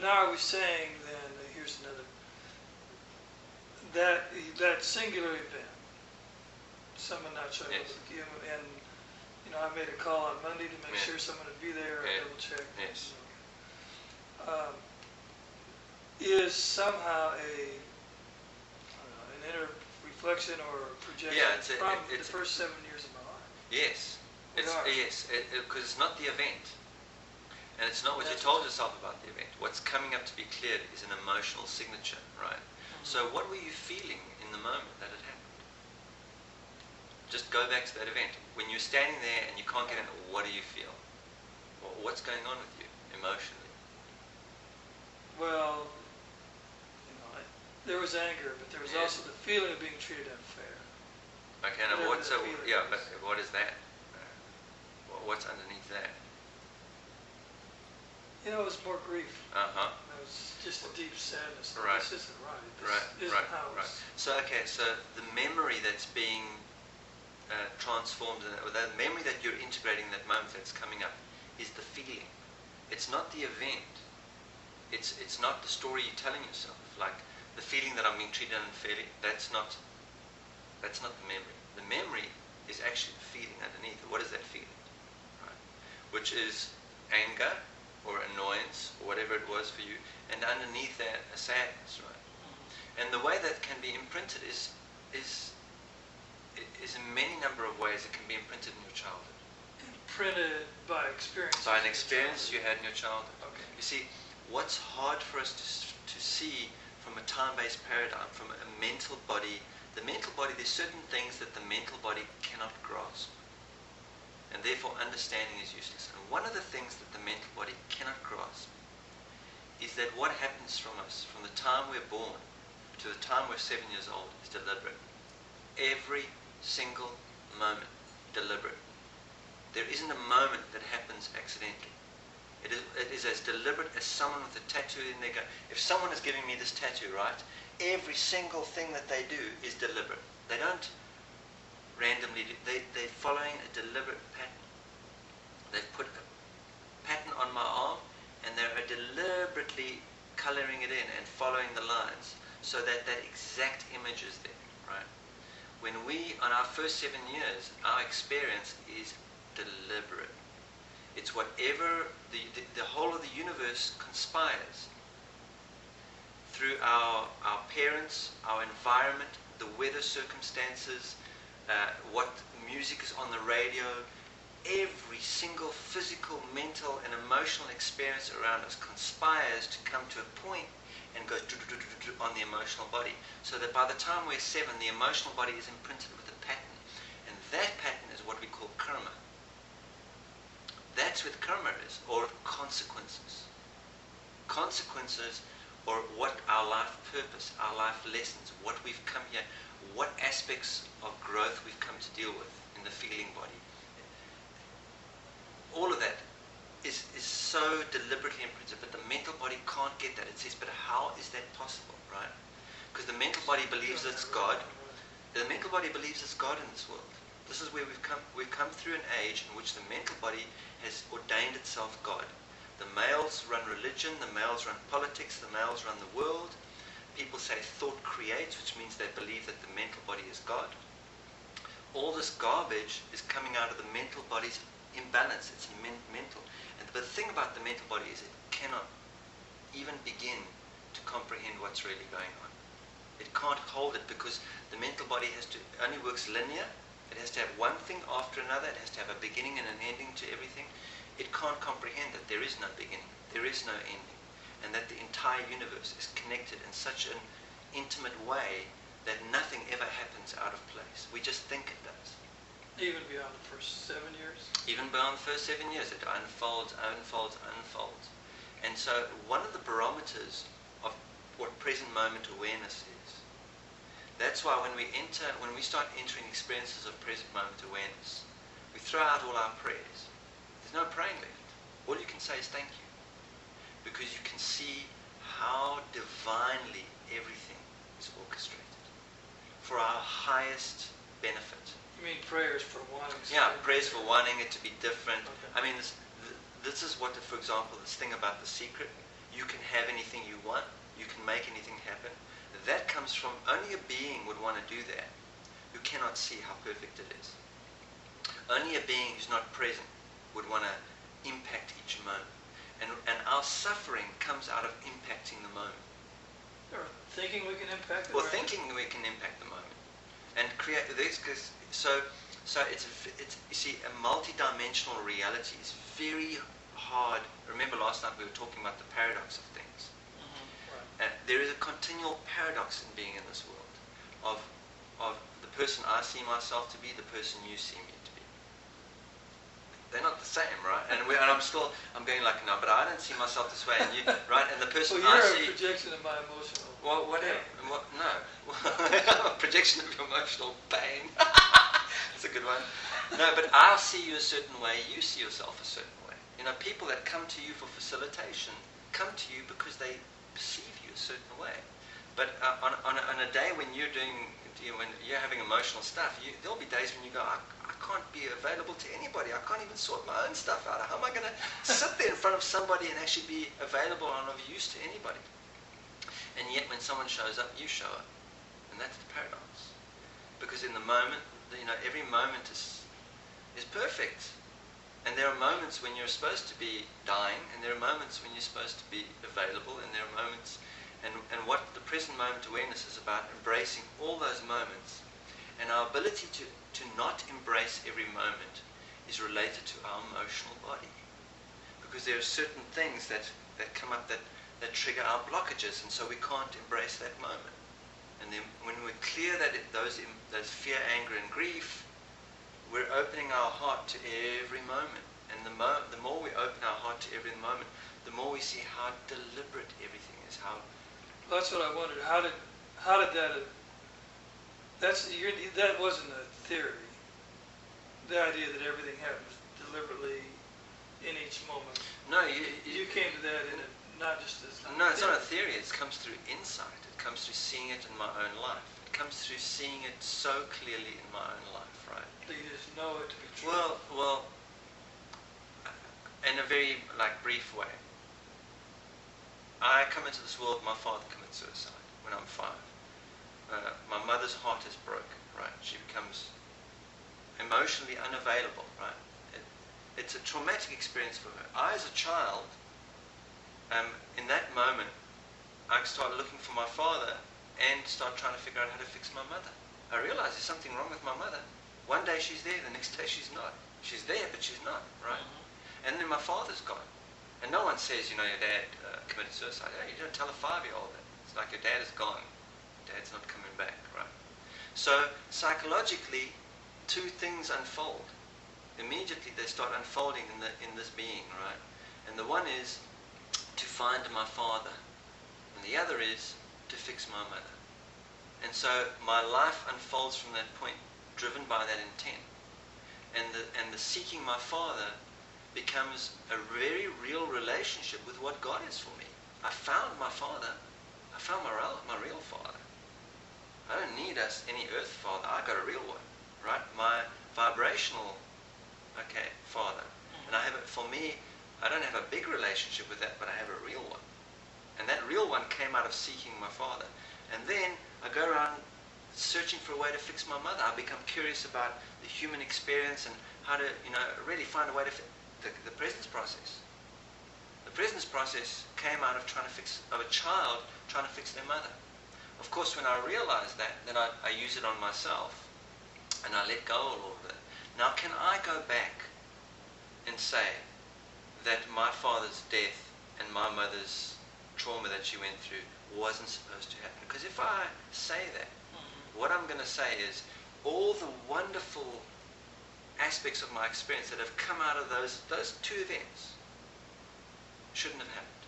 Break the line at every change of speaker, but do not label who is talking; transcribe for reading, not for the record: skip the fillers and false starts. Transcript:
Now are we saying then, here's another, that singular event, someone not showing up
Yes.
with you, and I made a call on Monday to make
Yeah.
sure someone would be there,
Yeah.
and double check.
Yes.
Is somehow I don't know, an inner reflection or projection
Yeah,
from the first 7 years of my life.
Yes. Because it's not the event. And it's not what you
That's
told yourself about the event. What's coming up to be cleared is an emotional signature, right? So what were you feeling in the moment that it happened? Just go back to that event. When you're standing there and you can't get in, what do you feel? What's going on with you emotionally?
Well, there was anger, but there was also the feeling of being treated unfair.
Okay, now
Whatever
what's
that feeling
but
is.
what is that? What's underneath that?
It was more grief.
Uh-huh.
It was just a deep sadness.
Right.
This isn't right. This
Right.
isn't how it's.
So the memory that's being transformed, or the memory that you're integrating in that moment that's coming up, is the feeling. It's not the event. It's not the story you're telling yourself. Like the feeling that I'm being treated unfairly. That's not the memory. The memory is actually the feeling underneath. What is that feeling? Right. Which is anger or annoyance or whatever it was for you, and underneath that a sadness, right? And the way that can be imprinted is in many number of ways. It can be imprinted in your childhood.
Imprinted by experience.
By an experience you had in your childhood.
Okay.
You see, what's hard for us to see from a time-based paradigm, from a mental body, the mental body, there's certain things that the mental body cannot grasp. And therefore understanding is useless. And one of the things that the mental body cannot grasp is that what happens from us, from the time we're born to the time we're 7 years old, is deliberate. Every single moment, deliberate. There isn't a moment that happens accidentally. It is as deliberate as someone with a tattoo in their gun. If someone is giving me this tattoo, right, every single thing that they do is deliberate. They don't randomly do, they're following a deliberate pattern. They've put a pattern on my arm and they're deliberately coloring it in and following the lines so that that exact image is there, right? When we, on our first 7 years, our experience is deliberate. It's whatever the whole of the universe conspires through our parents, our environment, the weather circumstances, what music is on the radio. Every single physical, mental, and emotional experience around us conspires to come to a point and go on the emotional body. So that by the time we're 7, the emotional body is imprinted with a pattern. And that pattern is what we call karma. That's what karma is, or consequences. Consequences, or what our life purpose, our life lessons, what we've come here, what aspects of growth we've come to deal with in the feeling body. All of that is so deliberately imprinted, but the mental body can't get that. It says, but how is that possible, right? Because the mental body believes it's God. The mental body believes it's God in this world. This is where we've come. We've come through an age in which the mental body has ordained itself God. The males run religion, the males run politics, the males run the world. People say thought creates, which means they believe that the mental body is God. All this garbage is coming out of the mental body's imbalance. It's mental. And the thing about the mental body is it cannot even begin to comprehend what's really going on. It can't hold it because the mental body only works linear. It has to have one thing after another. It has to have a beginning and an ending to everything. It can't comprehend that there is no beginning, there is no ending, and that the entire universe is connected in such an intimate way that nothing ever happens out of place. We just think it does.
Even beyond the first 7 years?
Even beyond the first 7 years, it unfolds, unfolds, unfolds. And so one of the barometers of what present moment awareness is, that's why when we start entering experiences of present moment awareness, we throw out all our prayers. There's no praying left. All you can say is thank you. Because you can see how divinely everything is orchestrated for our highest benefit.
You mean prayers for wanting?
Yeah, prayers for wanting it to be different.
Okay.
I mean, this is what, for example, this thing about The Secret. you can have anything you want, you can make anything happen. That comes from only a being would want to do that who cannot see how perfect it is. Only a being who's not present would want to impact each moment. And our suffering comes out of impacting the moment.
Or thinking we can impact it.
Or thinking we can impact the moment. And create this, so it's you see, a multi-dimensional reality is very hard. Remember last night we were talking about the paradox of things.
Right.
And there is a continual paradox in being in this world of the person I see myself to be, the person you see me to be. They're not the same, right? And I'm going like, no, but I don't see myself this way, and you, right? And the person
Well,
I
you're
see.
a projection of my emotional.
Well, whatever. No. Projection of emotional pain. That's a good one. No, but I'll see you a certain way, you see yourself a certain way. You know, people that come to you for facilitation come to you because they perceive you a certain way. But on a day when you're doing, when you're having emotional stuff, there'll be days when you go, I can't be available to anybody. I can't even sort my own stuff out. How am I going to sit there in front of somebody and actually be available and of use to anybody? And yet when someone shows up, you show up. And that's the paradox. Because in the moment, every moment is perfect. And there are moments when you're supposed to be dying, and there are moments when you're supposed to be available, and there are moments, and what the present moment awareness is about, embracing all those moments. And our ability to not embrace every moment is related to our emotional body. Because there are certain things that come up that trigger our blockages, and so we can't embrace that moment. And then when we clear those fear, anger, and grief, we're opening our heart to every moment. And the more we open our heart to every moment, the more we see how deliberate everything is.
Well, that's what I wondered. How did that? That wasn't a theory. The idea that everything happens deliberately in each moment.
No,
you came to that in not just as.
No, it's not a theory. It comes through insight. It comes through seeing it in my own life. It comes through seeing it so clearly in my own life, right?
Do you just know it to be true?
Well, in a very brief way. I come into this world. My father committed suicide when I'm 5. My mother's heart is broken, right? She becomes emotionally unavailable, right? It's a traumatic experience for her. I, as a child, in that moment, I started looking for my father and started trying to figure out how to fix my mother. I realized there's something wrong with my mother. One day she's there, the next day she's not. She's there, but she's not, right? And then my father's gone. And no one says, your dad committed suicide. Hey, you don't tell a 5-year-old that. It's like your dad is gone. Dad's not coming back, right? So psychologically, 2 things unfold. Immediately they start unfolding in this being, right? And the one is to find my father, and the other is to fix my mother. And so my life unfolds from that point, driven by that intent. And the seeking my father becomes a very real relationship with what God is for me. I found my father. I found my real father. I don't need any earth father. I got a real one, right? My vibrational, father. And for me, I don't have a big relationship with that, but I have a real one. And that real one came out of seeking my father. And then I go around searching for a way to fix my mother. I become curious about the human experience and how to, really find a way to fix the presence process. The presence process came out of a child trying to fix their mother. Of course, when I realize that, then I use it on myself, and I let go of all of it. Now, can I go back and say that my father's death and my mother's trauma that she went through wasn't supposed to happen? Because if I say that, what I'm going to say is all the wonderful aspects of my experience that have come out of those 2 events shouldn't have happened.